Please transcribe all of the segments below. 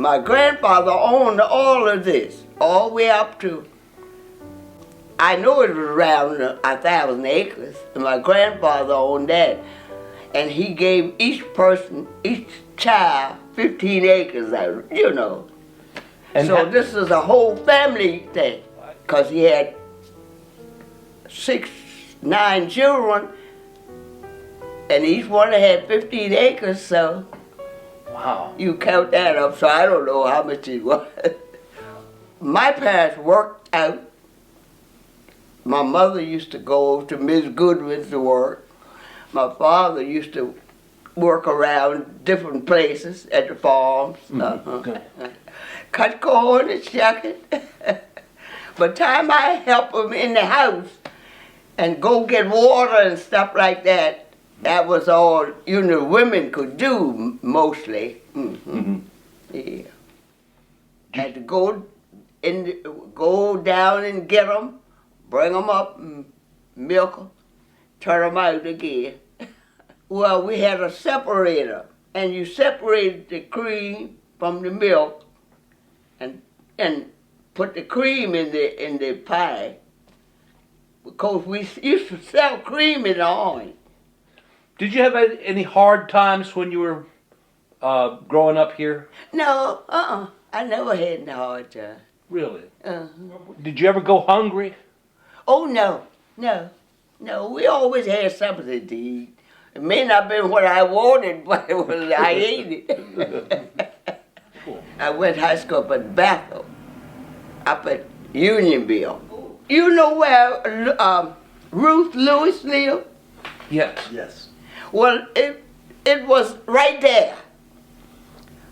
My grandfather owned all of this, all the way up to, I know it was around 1,000 acres, and my grandfather owned that. And he gave each person, each child, 15 acres, you know. And so this is a whole family thing, because he had 9 children, and each one had 15 acres, so wow. You count that up, so I don't know how much it was. My parents worked out. My mother used to go to Miss Goodwin's to work. My father used to work around different places at the farms. Cut corn and shuck it. By the time I help them in the house and go get water and stuff like that, that was all, you know, women could do mostly. Yeah. Had to go down and get them, bring them up and milk them, turn them out again. Well, we had a separator, and you separated the cream from the milk and put the cream in the pie, because we used to sell cream in the orange. Did you have any hard times when you were growing up here? No, I never had any hard time. Really? Did you ever go hungry? Oh, no. We always had something to eat. It may not have been what I wanted, but I ate it. Cool. I went to high school up at Bethel, up at Unionville. You know where Ruth Lewis lived? Yes. Yes. Well, it was right there,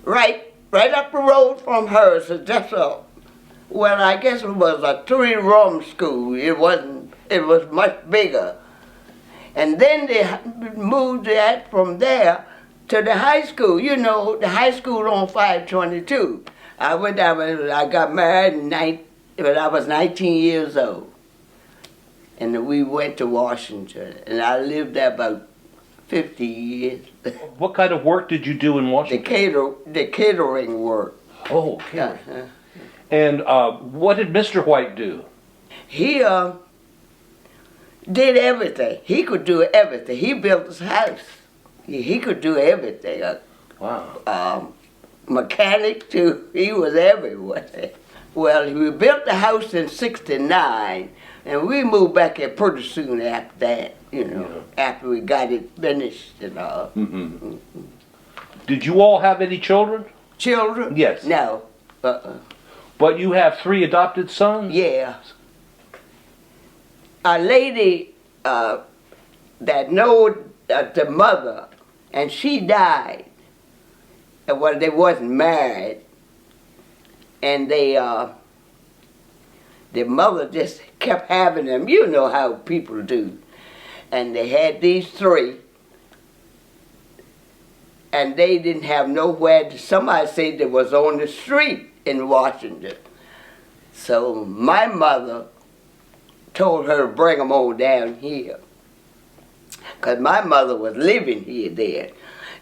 right up the road from her. So just well, I guess it was a 3-room school. It was much bigger. And then they moved that from there to the high school. You know, the high school on 522. I went down and I got married when I was 19 years old. And we went to Washington, and I lived there about 50 years. What kind of work did you do in Washington? The catering work. Oh, catering. And what did Mr. White do? He did everything. He could do everything. He built his house. He could do everything. Wow. Mechanic too. He was everywhere. Well, we built the house in '69, and we moved back here pretty soon after that. You know, after we got it finished and all. Did you all have any children? Children? Yes. No. But you have 3 adopted sons? Yeah. A lady that knowed the mother, and she died. Well, they wasn't married, and the mother just kept having them. You know how people do. And they had these 3, and they didn't have nowhere to. Somebody said they was on the street in Washington. So my mother told her to bring them all down here, because my mother was living here then,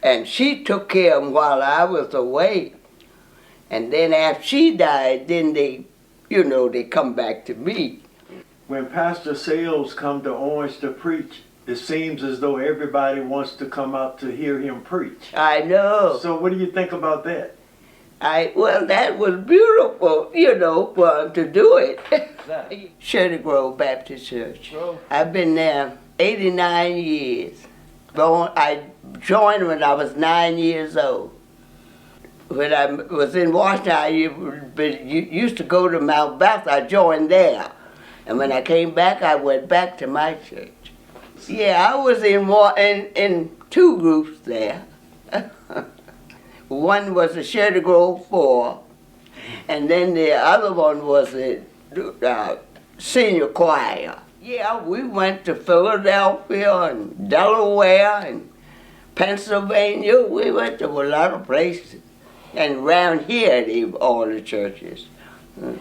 and she took care of them while I was away. And then after she died, then they come back to me. When Pastor Sales come to Orange to preach, it seems as though everybody wants to come out to hear him preach. I know. So what do you think about that? Well, that was beautiful, to do it. Shirley Grove Baptist Church. I've been there 89 years. I joined when I was 9 years old. When I was in Washington, I used to go to Mount Bethel. I joined there. And when I came back, I went back to my church. Yeah, I was in 2 groups there. One was the Shirley Grove 4, and then the other one was the senior choir. Yeah, we went to Philadelphia and Delaware and Pennsylvania. We went to a lot of places. And around here, all the churches. And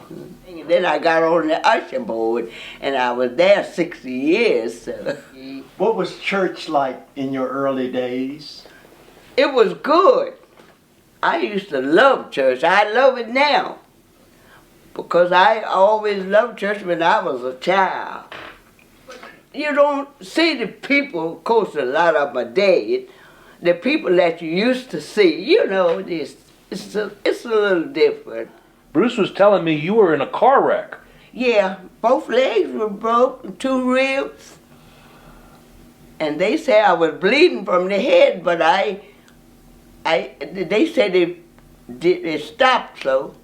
then I got on the usher board, and I was there 60 years. So. What was church like in your early days? It was good. I used to love church. I love it now. Because I always loved church when I was a child. You don't see the people, of course a lot of them are dead, the people that you used to see, you know, it's a little different. Bruce was telling me you were in a car wreck. Yeah, both legs were broke, 2 ribs. And they say I was bleeding from the head, but they said it stopped so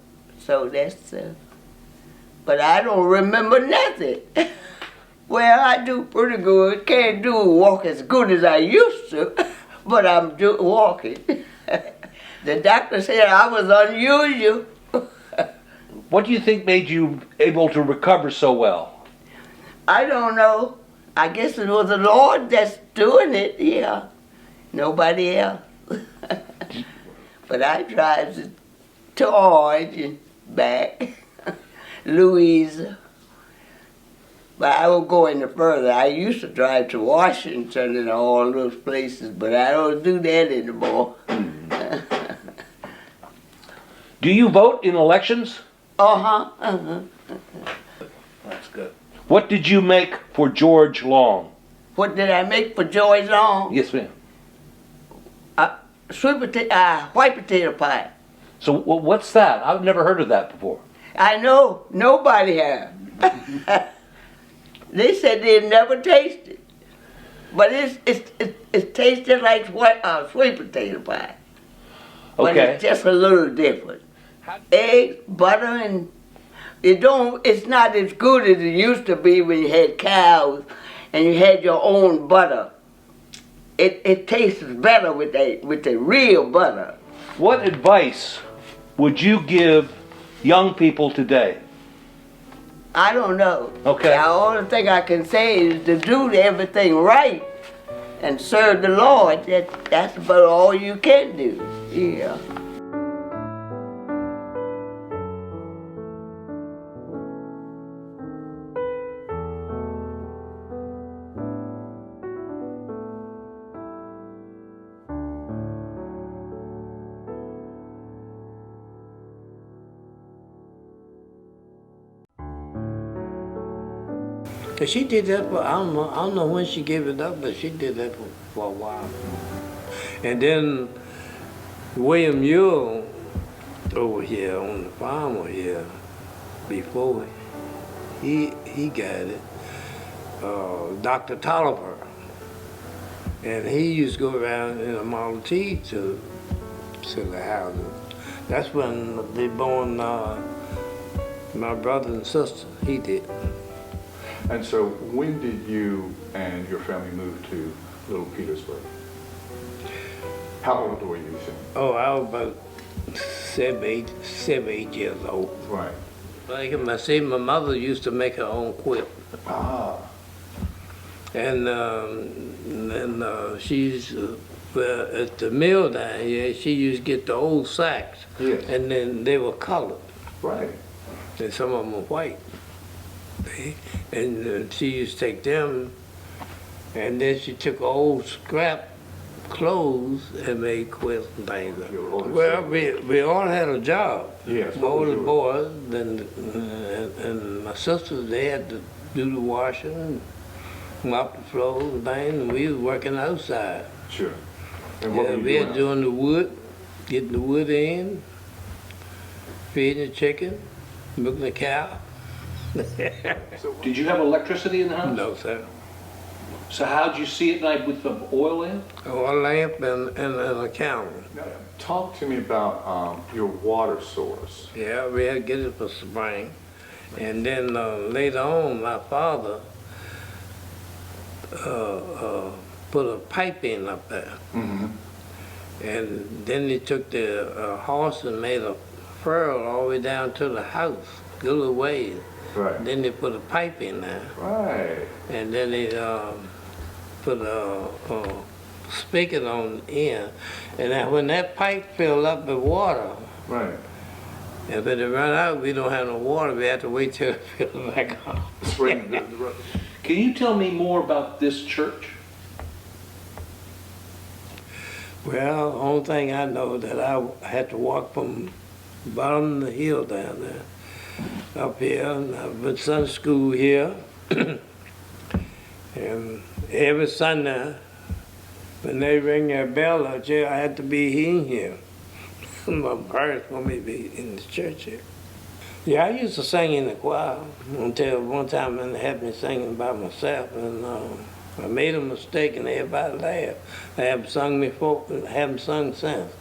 that's, but I don't remember nothing. Well, I do pretty good. Can't walk as good as I used to, but I'm walking. The doctor said I was unusual. What do you think made you able to recover so well? I don't know. I guess it was the Lord that's doing it, yeah. Nobody else. But I drive to Orange and back, Louisa. But I won't go any further. I used to drive to Washington and all those places, but I don't do that anymore. Do you vote in elections? Uh-huh. That's good. What did you make for George Long? What did I make for George Long? Yes, ma'am. White potato pie. So what's that? I've never heard of that before. I know, nobody has. They said they'd never tasted, but it's tasted like sweet potato pie. But Okay. it's just a little different. Eggs, butter, and it's not as good as it used to be when you had cows and you had your own butter. It tastes better with the real butter. What advice would you give young people today? I don't know. Okay. The only thing I can say is to do everything right and serve the Lord. That's about all you can do. Yeah. Cause she did that for, I don't know when she gave it up, but she did that for a while. And then William Mueller over here on the farm over here, before he got it, Dr. Tolliver. And he used to go around in a Model T to the houses. That's when they born my brother and sister. He did. And so when did you and your family move to Little Petersburg? How old were you? Oh, I was about 7, 8 years old. Right. Like I say, my mother used to make her own quilt. Ah. And she used to, at the mill down here, she used to get the old sacks. Yes. And then they were colored. Right. And some of them were white. And she used to take them, and then she took old scrap clothes and made quilts and things. Well, we all had a job. Yes. My older boys and my sisters, they had to do the washing, mop the floors and things, and we was working outside. Sure. And what Yeah, were you we doing? had doing the wood, getting the wood in, feeding the chicken, milking the cow. Did you have electricity in the house? No, sir. So how'd you see at night with the oil lamp? A lamp and a counter. Now, talk to me about your water source. Yeah, we had to get it for spring. And then later on, my father put a pipe in up there. Mm-hmm. And then he took the horse and made a furrow all the way down to the house, a little ways. Right. Then they put a pipe in there. Right. And then they put a spigot on the end. And then when that pipe filled up with water, Right. if it run out, we don't have no water. We have to wait till it fills back up. Spring. Can you tell me more about this church? Well, the only thing I know that I had to walk from bottom of the hill down there, up here, and I went to Sunday school here. And every Sunday, when they ring their bell out here, I had to be in here. My parents want me to be in the church here. Yeah, I used to sing in the choir until one time they had me singing by myself, and I made a mistake and everybody laughed. I haven't sung before, I haven't sung since.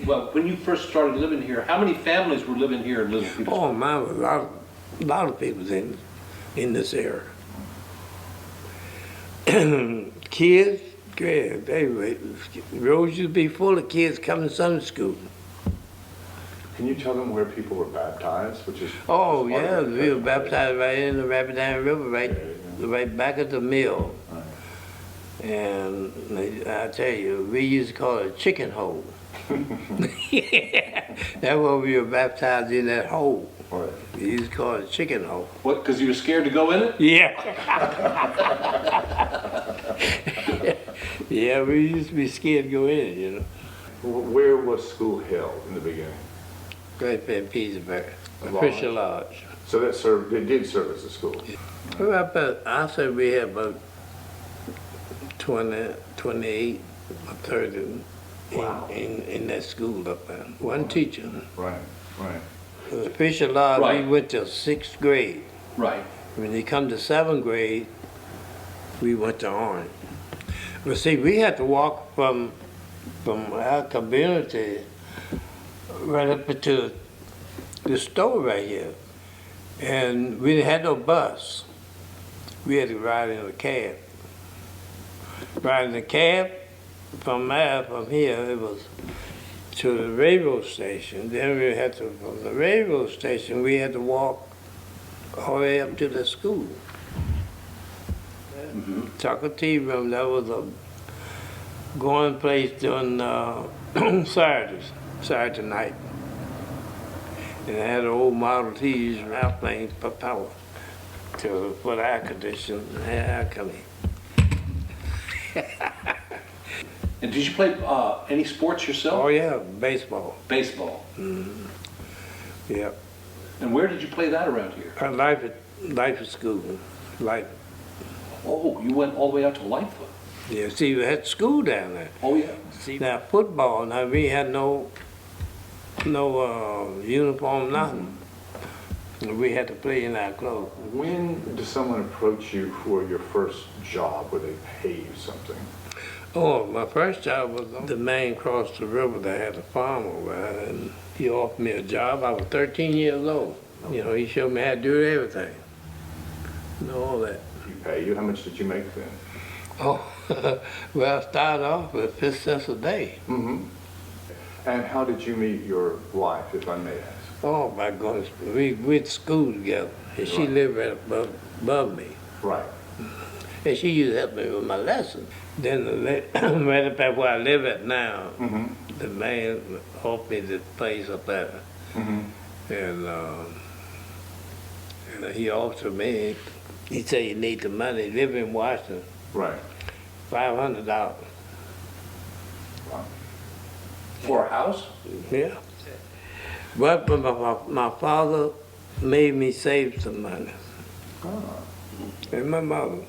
Well, when you first started living here, how many families were living here in Little Petersburg? Oh, my, a lot of people's in this area. Kids, great, roads used to be full of kids coming to Sunday school. Can you tell them where people were baptized, which is? Oh, part yeah, of it, we were baptized right in the Rapidan River, right back at the mill. Right. And I tell you, we used to call it a chicken hole. Yeah, that's why we were baptized in that hole. Right. We used to call it a chicken hole. What, because you were scared to go in it? Yeah. Yeah, we used to be scared to go in it, you know. Where was school held in the beginning? Right there in Petersburg, Lodge. Official Lodge. So that served, it did serve as a school. Well, I said we had about 20, 28 or 30 Wow. in that school up there. One teacher. Right, right. The Official Lodge, Right. we went till 6th grade. Right. When they come to 7th grade, we went to Orange. But see, we had to walk from our community right up to the store right here. And we didn't have no bus. We had to ride in a cab. Ride in a cab from here, it was to the railroad station. Then we had to, from the railroad station, we had to walk all the way up to the school. Chocolate tea room, that was a going place during Saturday night. And it had an old Model T's and airplanes for power, for the air conditioning and air coming. And did you play any sports yourself? Oh yeah, baseball. Baseball. Yeah. And where did you play that around here? Life at school. Life. Oh, you went all the way out to Lightfoot. Yeah, see, we had school down there. Oh, yeah. See, now football, now we had no uniform, nothing. We had to play in our clothes. When does someone approach you for your first job where they pay you something? Oh, my first job was the man across the river that had a farm over there, and he offered me a job. I was 13 years old. You know, he showed me how to do everything. And all that. He pay you? How much did you make then? Oh, well, I started off with 50 cents a day. Mm-hmm. And how did you meet your wife, if I may ask? Oh, my goodness, we went to school together, and she Right. lived right above me. Right. And she used to help me with my lessons. Then right up at where I live at now, Mm-hmm. the man offered me this place up there. Mm-hmm. And he offered me, he said you need the money, live in Washington, Right. $500. Wow. For a house? Yeah. But my father made me save some money. Ah. And my mother.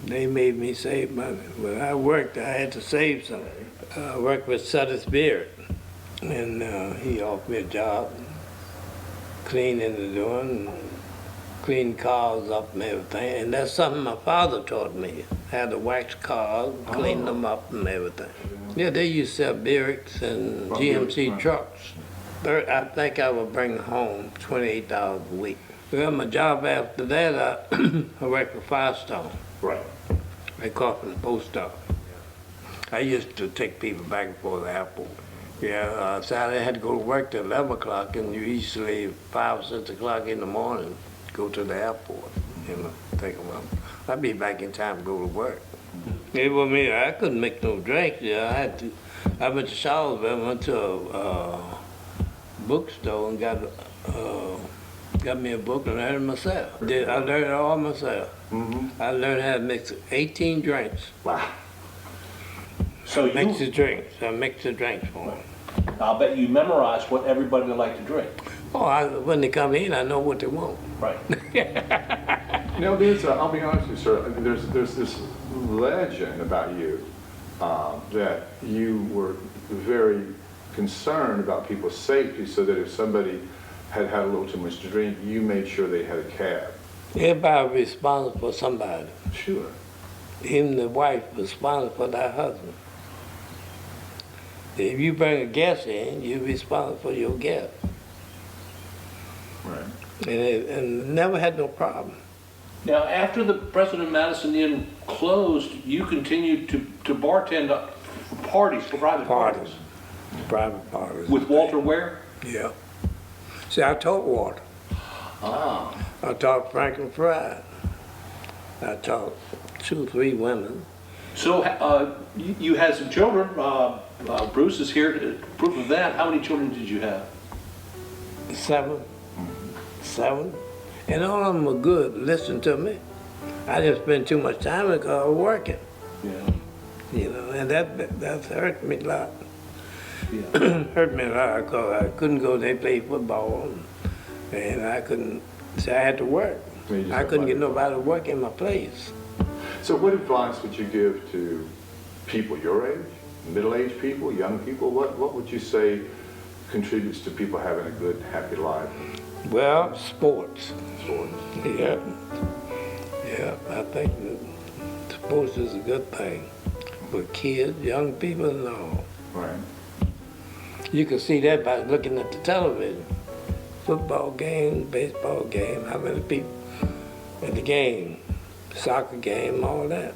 They made me save money. When I worked, I had to save some. I worked with Sutter's Beard, and he offered me a job cleaning the doing, clean cars up and everything. And that's something my father taught me, how to wax cars, clean them up and everything. Yeah, they used to sell Buicks and GMC right. trucks. I think I would bring home $28 a week. Well, my job after that, I worked for Firestone. Right. They called from the post office. I used to take people back and forth to the airport. Yeah, Saturday I had to go to work till 11 o'clock, and you used to leave 5 or 6 o'clock in the morning, go to the airport, you know, take them up. I'd be back in time to go to work. It was me, I couldn't make no drink. Yeah, I went to Charlottesville, went to a bookstore and got Got me a book and learned it myself. I learned it all myself. I learned how to mix 18 drinks. Wow. So Mix the you, drinks. I mix the drinks for them. I'll bet you memorized what everybody would like to drink. Oh, when they come in, I know what they want. Right. You know, I'll be honest with you, sir, there's this legend about you that you were very concerned about people's safety, so that if somebody had a little too much to drink, you made sure they had a cab. Everybody responsible for somebody. Sure. Even the wife responsible for that husband. If you bring a guest in, you're responsible for your guest. Right. And never had no problem. Now, after the President Madison Inn closed, you continued to bartend for parties, for private parties. Private parties. With Walter Ware? Yeah. See, I taught Walter. Ah. I taught Franklin Fry. I taught 2 or 3 women. So you had some children. Bruce is here to proof of that. How many children did you have? 7. And all of them were good. Listen to me. I didn't spend too much time because I was working. Yeah. You know, and that hurt me a lot. Yeah. Hurt me a lot because I couldn't go. They play football, and I couldn't. So I had to work. I couldn't get nobody to work in my place. So what advice would you give to people your age, middle-aged people, young people? What would you say contributes to people having a good, happy life? Well, sports. Sports. Yeah. Yeah, I think that sports is a good thing for kids, young people, and all. Right. You can see that by looking at the television. Football game, baseball game, how many people at the game, soccer game, all that.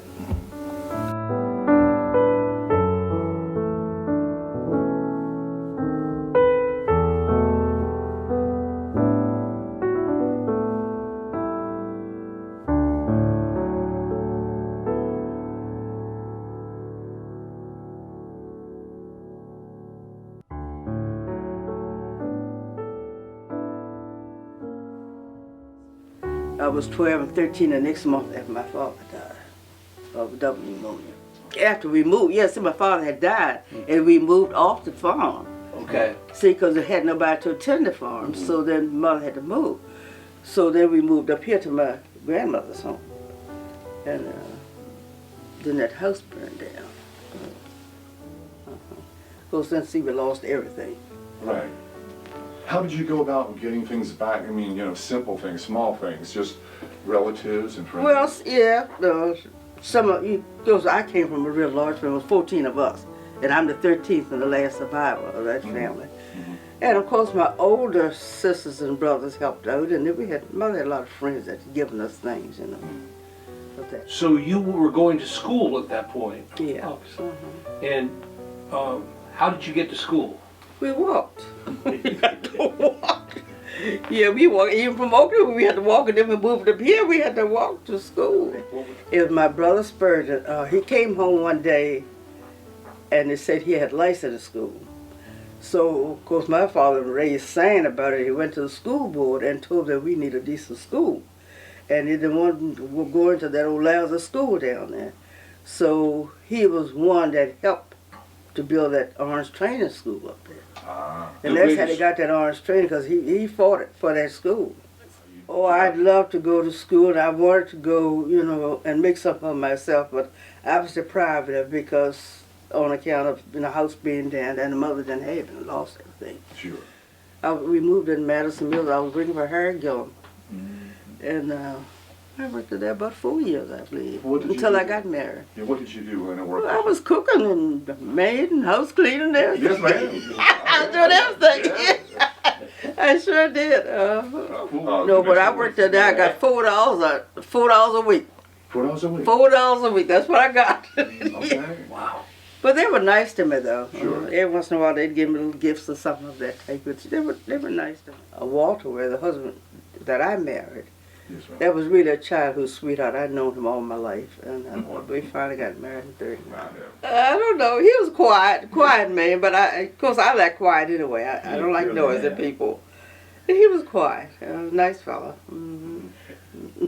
I was 12 and 13 the next month after my father died of double pneumonia. After we moved, yes, my father had died, and we moved off the farm. Okay. See, because they had nobody to attend the farm, so then mother had to move. So then we moved up here to my grandmother's home, and then that house burned down. So since we lost everything. Right. How did you go about getting things back? I mean, you know, simple things, small things, just relatives and friends. Well, yeah, some of you, because I came from a real large family, it was 14 of us, and I'm the 13th and the last survivor of that family. And of course, my older sisters and brothers helped out, and then mother had a lot of friends that had given us things, you know. of that. So you were going to school at that point? Yeah. Oh, and how did you get to school? We walked. We had to walk. Yeah, we walked. Even from Oakland, we had to walk, and then we moved up here, we had to walk to school. It was my brother Spurgeon. He came home one day, and they said he had lice at the school. So, of course, my father raised sign about it. He went to the school board and told them we need a decent school. And he didn't want to go into that old lousy school down there. So he was one that helped to build that Orange Training School up there. And that's how they got that Orange Training, because he fought it for that school. Oh, I'd love to go to school, and I wanted to go, you know, and make something of myself, but I was deprived of it because on account of the house being down and the mother didn't have it and lost everything. Sure. We moved in Madison Mills. I was working for Harry Gillum. And I worked there about 4 years, I believe, until I got married. Yeah, what did you do when I worked? Well, I was cooking and maid and house cleaning and everything. Yes, ma'am. I was doing everything. I sure did. No, but I worked there. I got $4 a week. $4 a week. $4 a week. That's what I got. Okay. Wow. But they were nice to me, though. Sure. Every once in a while, they'd give me little gifts or something of that type. But they were nice to me. Walter, where the husband that I married, Yes, ma'am. that was really a childhood sweetheart. I'd known him all my life, and we finally got married in 30. I don't know. He was quiet man, but of course I like quiet anyway. I don't like noisy people. And he was quiet, nice fellow. Mm-hmm.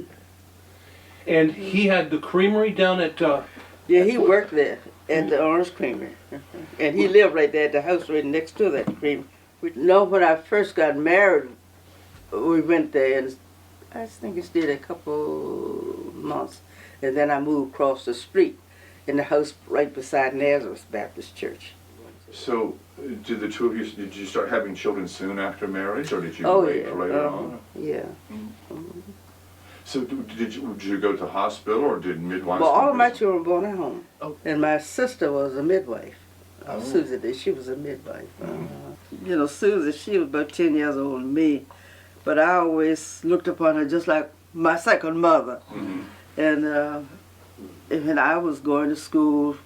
And he had the creamery down at, Yeah, he worked there at the Orange Creamery. And he lived right there at the house right next to that creamery. No, when I first got married, we went there, and I think it stayed a couple months. And then I moved across the street in the house right beside Nazareth Baptist Church. So, did the two of you, did you start having children soon after marriage, or did you Oh, wait yeah. for later on? Yeah. So, did you go to hospital, or did midwives? Well, all come of my visit? children were born at home. Oh. And my sister was a midwife. Oh. Susie did. She was a midwife. You know, Susie, she was about 10 years older than me. But I always looked upon her just like my second mother. And when I was going to school,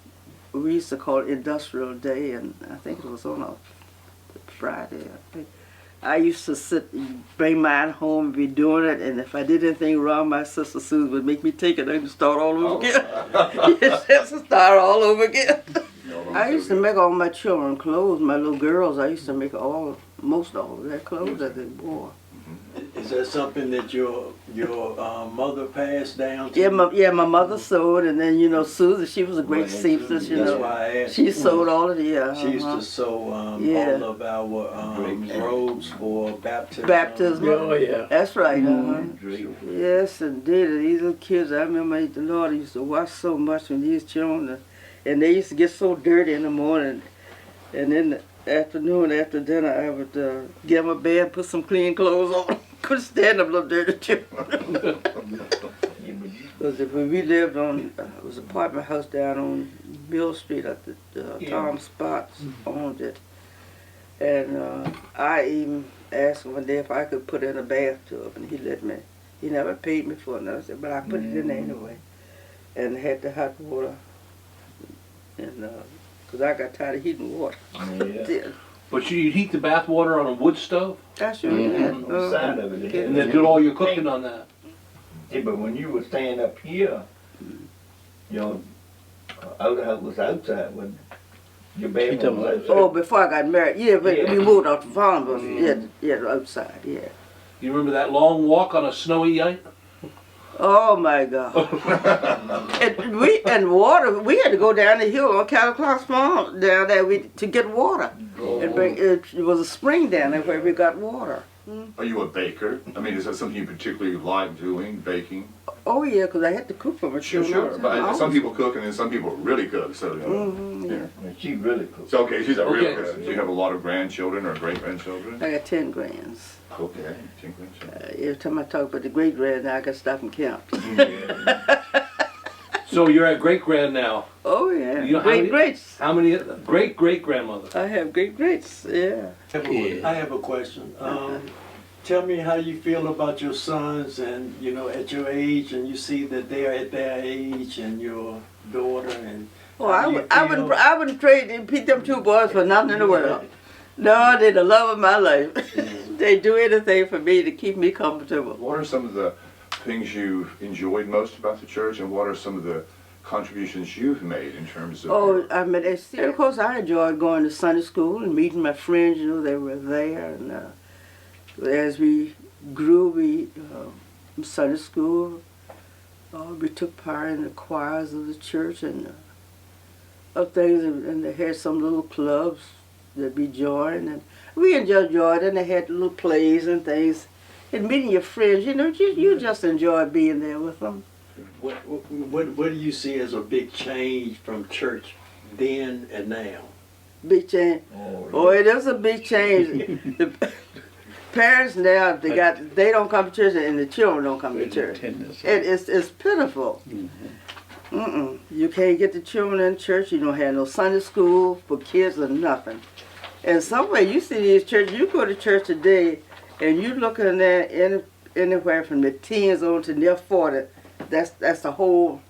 we used to call it Industrial Day, and I think it was on a Friday, I think. I used to sit and bring mine home and be doing it, and if I did anything wrong, my sister Susan would make me take it and start all over again. Just to start all over again. I used to make all my children clothes, my little girls. I used to make most all of their clothes that they wore. Is that something that your mother passed down to you? Yeah, my mother sewed, and then you know Susan, she was a great Well, seamstress. You that's know, why I asked. she sewed all of the She used to sew Yeah. all of our robes for baptism. baptism. Oh, yeah. That's right. Yes, indeed. These little kids, I remember the Lord used to watch so much when these children, and they used to get so dirty in the morning, and in the afternoon after dinner, I would get them a bed, put some clean clothes on. Couldn't stand them little dirty children. Because when we lived on, it was an apartment house down on Mill Street at the Tom Spots owned it. And I even asked him one day if I could put in a bathtub, and he let me. He never paid me for it, I said, but I put it in there anyway. And had the hot water. And because I got tired of heating water. Yeah. but you heat the bath water on a wood stove? I sure did. On the side of it. And then do all your cooking on that? Yeah, but when you were staying up here, you know, our house was outside when your bedroom was outside. Oh, before I got married. Yeah, but Yeah. we moved off the farm, but yeah, outside, yeah. You remember that long walk on a snowy night? Oh my God! and water. We had to go down the hill on Cattle Claus Farm down there to get water. And bring it was a spring down there where we got water. Are you a baker? I mean, is that something you particularly like doing, baking? Oh yeah, because I had to cook for my children. But some people cook, and then some people really cook. So, Yeah. And she really cooked. so okay, she's a real Okay. person. Do you have a lot of grandchildren or great grandchildren? I got 10 grands. Okay, 10 grandchildren. Every time I talk about the great grand, now I got to stop and count. So you're at great grand now. Oh yeah, You know how many- greats. How many? Great great grandmother. I have great greats. Yeah. I have a question. Tell me how you feel about your sons, and you know, at your age, and you see that they're at their age, and your daughter, and Oh, how do you feel? I wouldn't trade them two boys for nothing in the world. No, they're the love of my life. They do anything for me to keep me comfortable. What are some of the things you've enjoyed most about the church, and what are some of the contributions you've made in terms of? Oh, I mean, of course, I enjoyed going to Sunday school and meeting my friends. You know, they were there, and as we grew, we Sunday school. We took part in the choirs of the church and other things, and they had some little clubs that we joined, and we enjoyed it. And they had little plays and things, and meeting your friends. You know, you just enjoy being there with them. What do you see as a big change from church then and now? Big change. Oh, it is a big change. The parents now they don't come to church, and the children don't come to church. It's pitiful. You can't get the children in church. You don't have no Sunday school for kids or nothing. And somewhere you see these churches. You go to church today, and you looking at anywhere from the teens on to near 40. That's the whole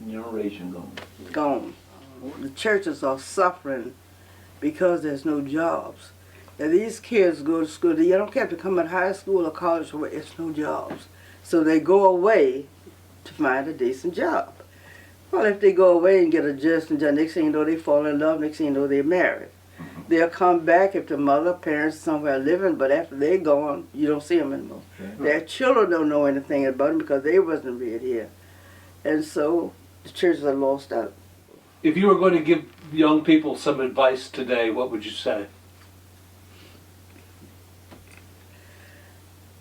Generation gone. gone. The churches are suffering because there's no jobs. And these kids go to school. They don't care if they come out of high school or college, where it's no jobs. So they go away to find a decent job. Well, if they go away and get a decent job, next thing you know, they fall in love. Next thing you know, they're married. they'll come back if the mother, parents somewhere living, but after they're gone, you don't see them anymore. Their children don't know anything about them because they wasn't reared here. And so the churches are lost out. If you were going to give young people some advice today, what would you say?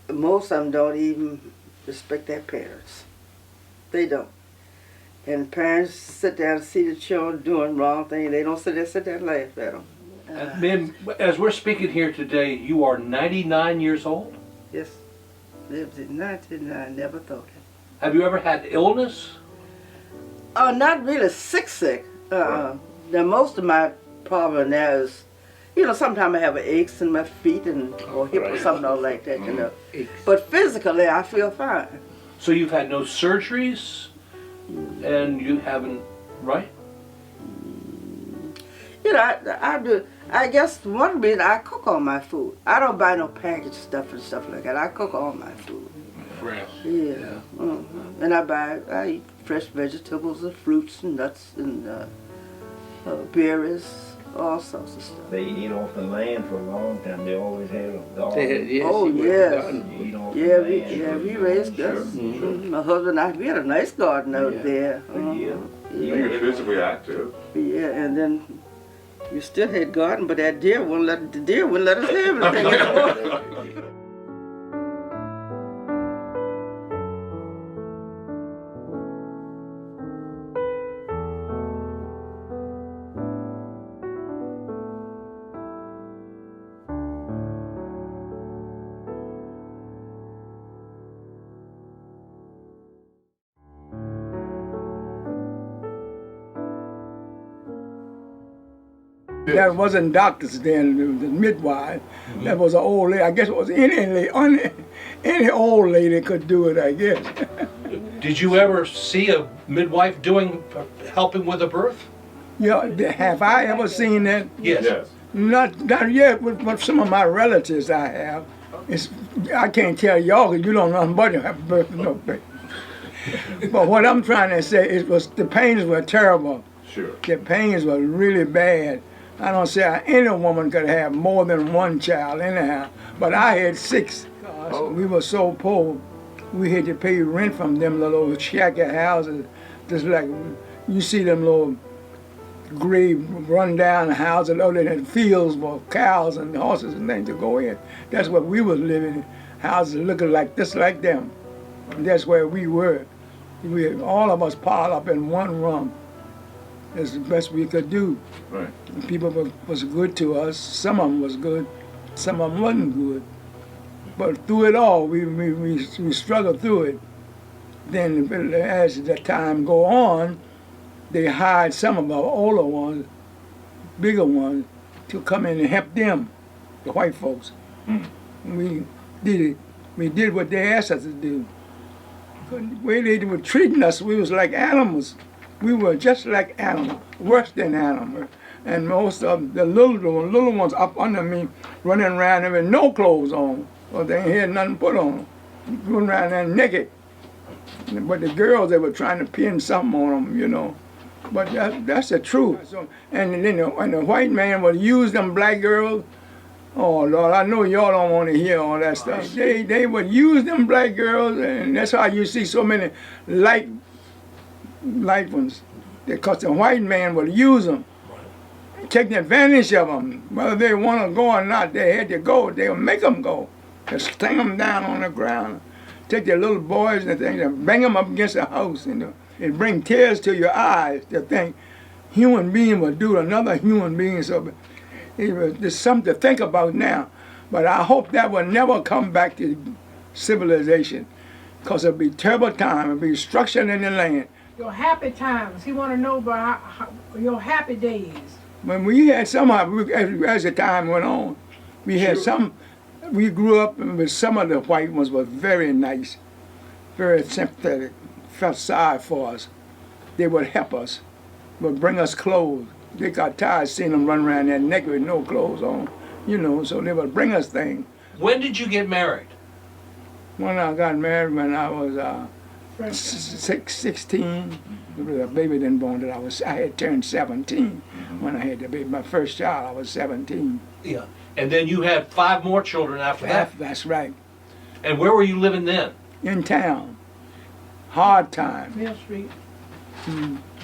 Most of them don't even respect their parents. They don't. And parents sit down and see the children doing wrong things. They don't sit there and laugh at them. Ma'am, as we're speaking here today, you are 99 years old? Yes. Lived in 99, never thought it. Have you ever had illness? Oh, not really sick. The most of my problem now is, you know, sometimes I have aches in my feet or hip or something like that, you know. But physically, I feel fine. So you've had no surgeries, and you haven't, right? You know, I do. I guess one reason I cook all my food. I don't buy no packaged stuff and stuff like that. I cook all my food. Fresh. Yeah. And I eat fresh vegetables and fruits and nuts and berries, all sorts of stuff. They eat off the land for a long time. They always had a garden. Oh, yes. Eat off the Yeah, land. we raised us. My husband and I, we had a nice garden out there. You're physically active. Yeah, and then we still had garden, but that deer wouldn't let us have anything. That wasn't doctors then, it was a midwife. That was an old lady. I guess it was any old lady could do it, I guess. Did you ever see a midwife helping with a birth? Yeah, have I ever seen that? Yes. Not yet, but some of my relatives I have. I can't tell y'all because you don't know nothing about birth, no baby. But what I'm trying to say is the pains were terrible. Sure. The pains were really bad. I don't say any woman could have more than one child anyhow, but I had 6. We were so poor, we had to pay rent from them little shacky houses, just like you see them little gray run down houses, over there in fields for cows and horses and things to go in. That's what we was living in, houses looking like this, like them. And that's where we were. All of us piled up in one room. That's the best we could do. Right. People was good to us. Some of them was good. Some of them wasn't good. But through it all, we struggled through it. Then as the time go on, they hired some of our older ones, bigger ones, to come in and help them, the white folks. We did it. We did what they asked us to do. The way they were treating us, we was like animals. We were just like animals, worse than animals. And most of the little ones up under me running around there with no clothes on, or they ain't had nothing put on, running around there naked. But the girls, they were trying to pin something on them, you know. But that's the truth. And then the white man would use them black girls. Oh Lord, I know y'all don't want to hear all that stuff. They would use them black girls, and that's how you see so many light ones. Because the white man would use them, taking advantage of them. Whether they want to go or not, they had to go. They would make them go. Just sting them down on the ground, take their little boys and things and bang them up against the house. It bring tears to your eyes to think human being would do to another human being. So there's something to think about now. But I hope that will never come back to civilization, because it'll be terrible time. It'll be destruction in the land. Your happy times. He want to know about your happy days. When we had some, as the time went on, we had some. We grew up with some of the white ones were very nice, very sympathetic, felt sorry for us. They would help us, would bring us clothes. They got tired seeing them run around there naked with no clothes on, so they would bring us things. When did you get married? When I got married, when I was 16. The baby didn't born that I had turned 17 when I had the baby. My first child, I was 17. Yeah. And then you had 5 more children after that. That's right. And where were you living then? In town. Hard time. Mill Street.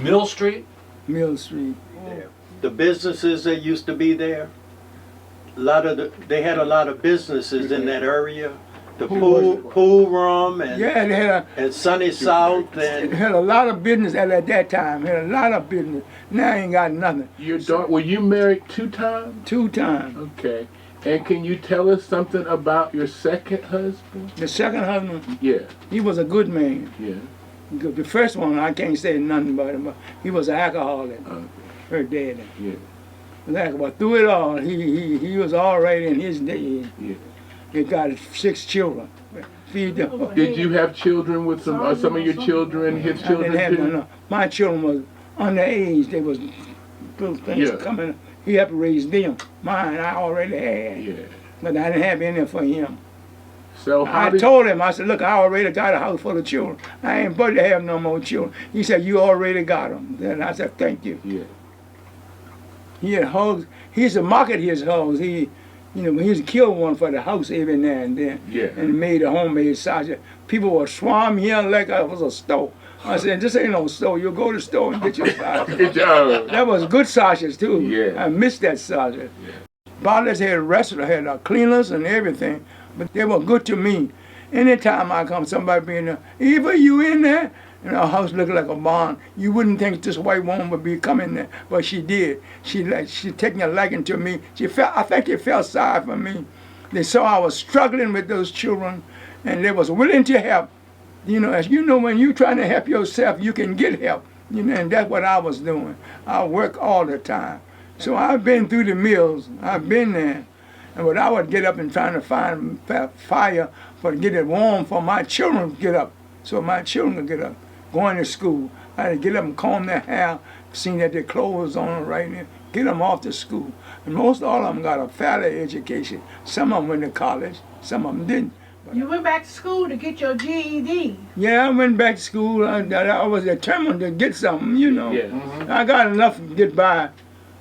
Mill Street? Mill Street. The businesses that used to be there, they had a lot of businesses in that area. The pool room and yeah, they had and Sunny South they and had a lot of business at that time. Had a lot of business. Now I ain't got nothing. Your daughter, were you married 2 times? 2 times. Okay. And can you tell us something about your second husband? The second husband, Yeah. he was a good man. Yeah. The first one, I can't say nothing about him. But he was an alcoholic. Okay. Her daddy. Yeah. But through it all, he was all right in his day. Yeah. He got 6 children. Feed them. Did you have children with some of your children, his I children didn't have too? no. My children was underage. They was those things Yeah. coming. He had to raise them. Mine, I already had. Yeah. But I didn't have any for him. So how I did told him, I said, look, I already got a house full of children. I ain't supposed to have no more children. He said, you already got them. Then I said, thank you. Yeah. He had hogs. He used to market his hogs. He used to kill one for the house every now and then. Yeah. And made a homemade sausage. People would swarm here like it was a store. I said, this ain't no store. You go to the store and get your sausage. Good job. That was good sausage too. Yeah. I missed that sausage. Bartlett's had restaurants, had cleaners and everything, but they were good to me. Anytime I come, somebody be in there, Eva, you in there? And our house looked like a barn. You wouldn't think this white woman would be coming there, but she did. She taking a liking to me. I think they felt sorry for me. They saw I was struggling with those children, and they was willing to help. As you know, when you're trying to help yourself, you can get help. And that's what I was doing. I work all the time. So I've been through the mills. I've been there. And when I would get up and trying to find fire to get it warm for my children to get up, so my children could get up, going to school. I had to get up and comb their hair, seeing that their clothes on right there, get them off to school. And most all of them got a fairly education. Some of them went to college, some of them didn't. You went back to school to get your GED. Yeah, I went back to school. I was determined to get something, Yeah. I got enough to get by.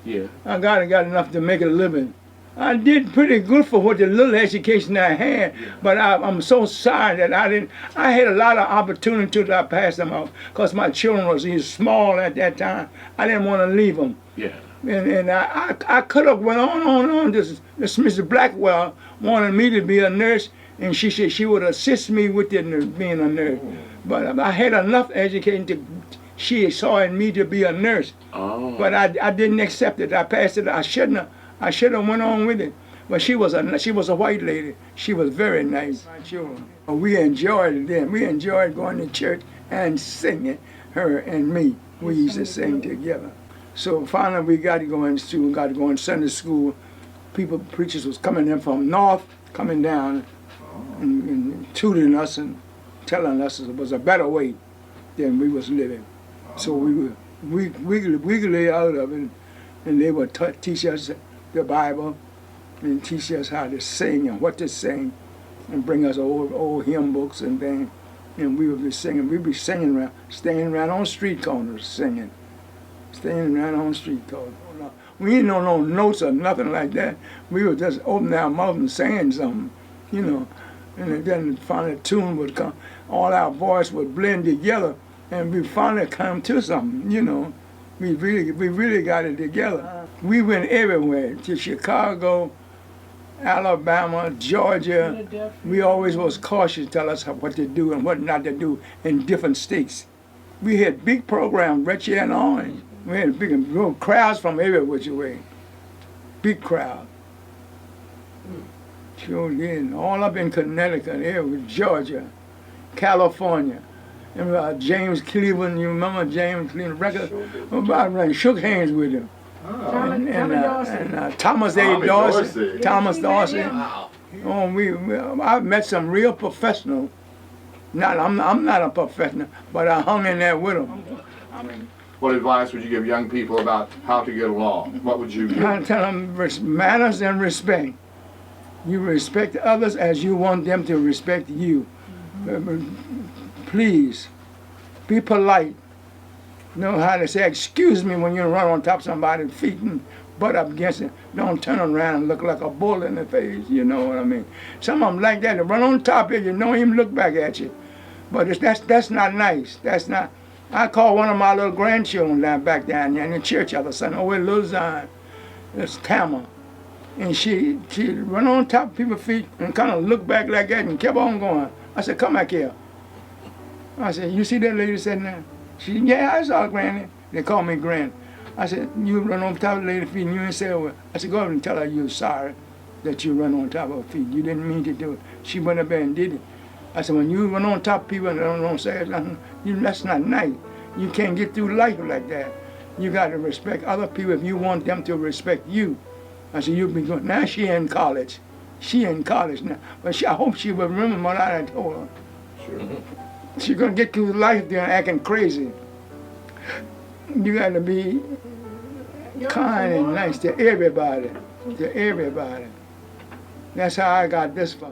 Yeah. I got enough to make a living. I did pretty good for what the little education I had, but I'm so sorry that I had a lot of opportunities that I passed them out because my children was small at that time. I didn't want to leave them. Yeah. And I could have went on. This Mrs. Blackwell wanted me to be a nurse, and she said she would assist me with being a nurse. But I had enough education she saw in me to be a nurse. Oh. But I didn't accept it. I passed it. I should have went on with it. But she was a white lady. She was very nice. My children. We enjoyed it then. We enjoyed going to church and singing, her and me. We used to sing together. So finally we got to go in school, got to go in Sunday school. Preachers was coming in from north, coming down and tutoring us and telling us it was a better way than we was living. So we were wiggly out of it, and they would teach us the Bible and teach us how to sing and what to sing and bring us old hymn books and things. And we would be singing. We'd be singing around, staying around on street corners singing. Staying around on street corners. We didn't know no notes or nothing like that. We would just open our mouth and saying something, And then finally a tune would come. All our voice would blend together, and we finally come to something, We really got it together. We went everywhere, to Chicago, Alabama, Georgia. We always was cautious to tell us what to do and what not to do in different states. We had big programs right here in Orange. We had big crowds from every which way. Big crowd. Sure did. All up in Connecticut, Georgia, California. And James Cleveland, you remember James Cleveland record? I shook hands with him. And Thomas A. Dorsey. Thomas Dorsey. Wow. I've met some real professionals. I'm not a professional, but I hung in there with them. What advice would you give young people about how to get along? What would you give? I tell them manners and respect. You respect others as you want them to respect you. Please Be polite. Know how to say excuse me when you run on top of somebody's feet and butt up against it. Don't turn around and look like a bull in the face. You know what I mean? Some of them like that. They run on top of you, don't even look back at you. But that's not nice. That's not. I called one of my little grandchildren back down there in the church other Sunday. Oh, with little Zion. It's Tama. And she run on top of people's feet and kind of looked back like that and kept on going. I said, come back here. I said, you see that lady sitting there? She said, yeah, I saw Granny. They call me Gran. I said, you run on top of the lady's feet and you ain't say a word. I said, go over and tell her you're sorry that you run on top of her feet. You didn't mean to do it. She went up there and did it. I said, when you run on top of people and don't say nothing, that's not nice. You can't get through life like that. You got to respect other people if you want them to respect you. I said, you'll be good. Now she in college. She in college now. But I hope she will remember what I told her. Sure. She's going to get through life there acting crazy. You got to be kind and nice to everybody. To everybody. That's how I got this far.